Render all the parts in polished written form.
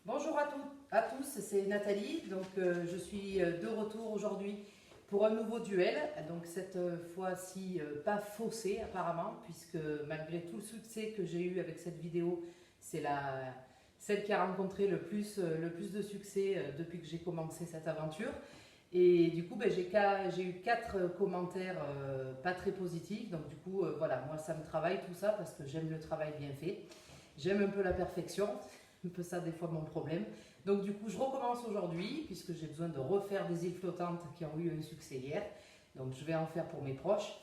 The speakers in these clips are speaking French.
Bonjour à tous, c'est Nathalie. Donc, je suis de retour aujourd'hui pour un nouveau duel. Donc cette fois-ci pas faussé apparemment, puisque malgré tout le succès que j'ai eu avec cette vidéo, c'est celle qui a rencontré le plus de succès depuis que j'ai commencé cette aventure. Et du coup, j'ai eu 4 commentaires pas très positifs. Donc du coup, voilà, moi ça me travaille tout ça parce que j'aime le travail bien fait. J'aime un peu la perfection, un peu ça des fois mon problème. Donc du coup, je recommence aujourd'hui puisque j'ai besoin de refaire des îles flottantes qui ont eu un succès hier. Donc je vais en faire pour mes proches.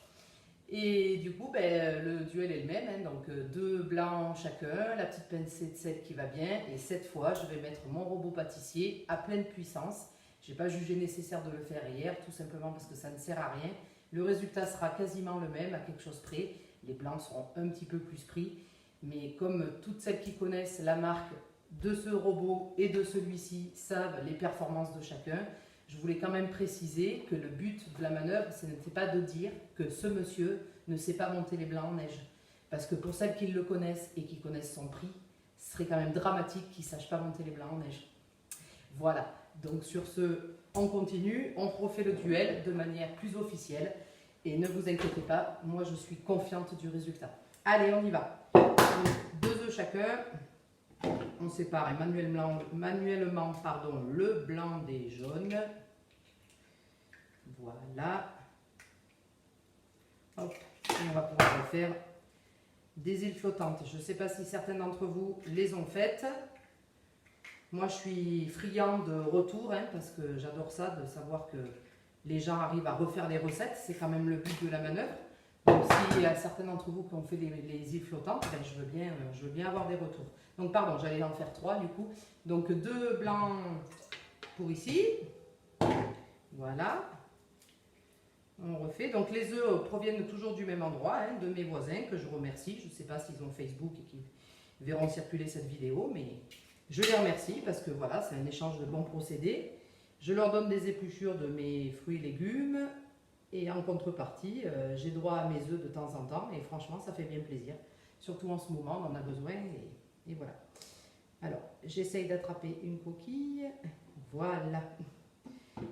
Et du coup, le duel est le même, hein, donc 2 blancs chacun, la petite pincée de sel qui va bien. Et cette fois, je vais mettre mon robot pâtissier à pleine puissance. Je n'ai pas jugé nécessaire de le faire hier, tout simplement parce que ça ne sert à rien. Le résultat sera quasiment le même, à quelque chose près. Les blancs seront un petit peu plus pris. Mais comme toutes celles qui connaissent la marque de ce robot et de celui-ci savent les performances de chacun, je voulais quand même préciser que le but de la manœuvre, ce n'était pas de dire que ce monsieur ne sait pas monter les blancs en neige. Parce que pour celles qui le connaissent et qui connaissent son prix, ce serait quand même dramatique qu'il ne sache pas monter les blancs en neige. Voilà, donc sur ce, on continue, on refait le duel de manière plus officielle. Et ne vous inquiétez pas, moi je suis confiante du résultat. Allez, on y va. 2 œufs chacun. On sépare manuellement le blanc des jaunes. Voilà. Hop. Et on va pouvoir refaire des îles flottantes. Je ne sais pas si certains d'entre vous les ont faites. Moi, je suis friand de retour, hein, parce que j'adore ça, de savoir que les gens arrivent à refaire les recettes. C'est quand même le but de la manœuvre. Donc, s'il y a certains d'entre vous qui ont fait les îles flottantes, je veux bien avoir des retours. Donc, pardon, j'allais en faire 3 du coup. Donc, 2 blancs pour ici. Voilà. On refait. Donc, les œufs proviennent toujours du même endroit, hein, de mes voisins, que je remercie. Je ne sais pas s'ils ont Facebook et qu'ils verront circuler cette vidéo, mais je les remercie parce que voilà, c'est un échange de bons procédés. Je leur donne des épluchures de mes fruits et légumes. Et en contrepartie, j'ai droit à mes œufs de temps en temps. Et franchement, ça fait bien plaisir. Surtout en ce moment, on en a besoin. Et voilà. Alors, j'essaye d'attraper une coquille. Voilà.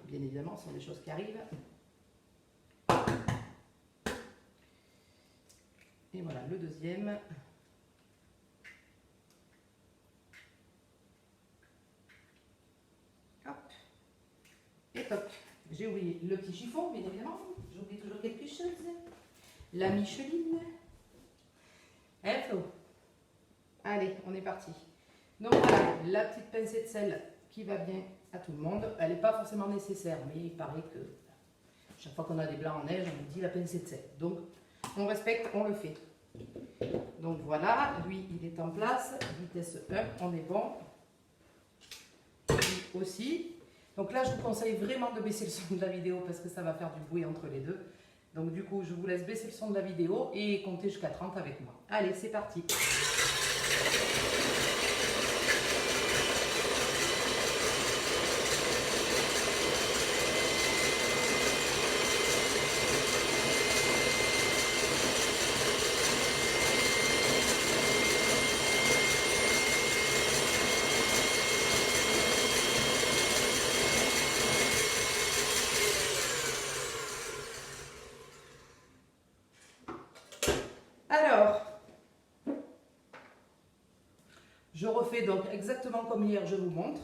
Bien évidemment, ce sont des choses qui arrivent. Et voilà, le deuxième. Hop. Et toc. J'ai oublié le petit chiffon, bien évidemment. J'oublie toujours quelque chose. La Micheline. Hein, Flo? Allez, on est parti. Donc voilà, la petite pincée de sel qui va bien à tout le monde. Elle n'est pas forcément nécessaire, mais il paraît que chaque fois qu'on a des blancs en neige, on nous dit la pincée de sel. Donc, on respecte, on le fait. Donc voilà, lui, il est en place. Vitesse 1, on est bon. Lui aussi. Donc là, je vous conseille vraiment de baisser le son de la vidéo parce que ça va faire du bruit entre les deux. Donc du coup, je vous laisse baisser le son de la vidéo et compter jusqu'à 30 avec moi. Allez, c'est parti. Alors, je refais donc exactement comme hier, je vous montre.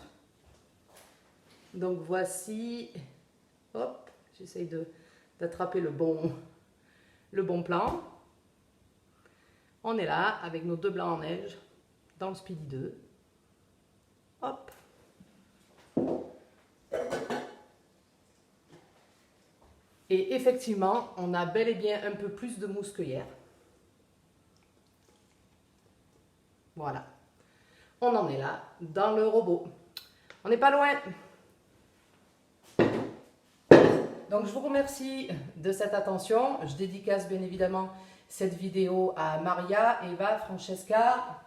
Donc voici, hop, j'essaye d'attraper le bon plan. On est là avec nos 2 blancs en neige dans le Speedy 2. Hop. Et effectivement, on a bel et bien un peu plus de mousse que hier. Voilà. On en est là, dans le robot. On n'est pas loin. Donc, je vous remercie de cette attention. Je dédicace bien évidemment cette vidéo à Maria, Eva, Francesca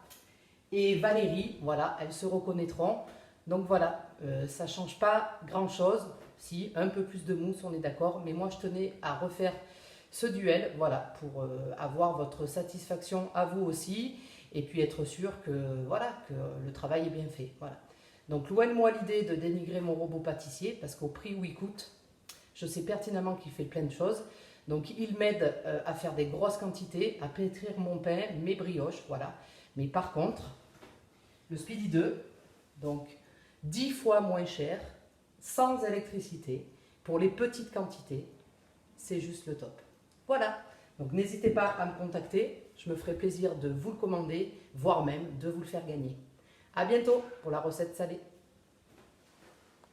et Valérie. Voilà, elles se reconnaîtront. Donc voilà, ça ne change pas grand-chose. Si, un peu plus de mousse, on est d'accord. Mais moi, je tenais à refaire ce duel, voilà, pour avoir votre satisfaction à vous aussi. Et puis être sûr que, voilà, que le travail est bien fait. Voilà. Donc loin de moi l'idée de dénigrer mon robot pâtissier, parce qu'au prix où il coûte, je sais pertinemment qu'il fait plein de choses. Donc il m'aide à faire des grosses quantités, à pétrir mon pain, mes brioches, voilà. Mais par contre, le Speedy 2, donc 10 fois moins cher, sans électricité, pour les petites quantités, c'est juste le top. Voilà, donc n'hésitez pas à me contacter, je me ferai plaisir de vous le commander, voire même de vous le faire gagner. À bientôt pour la recette salée.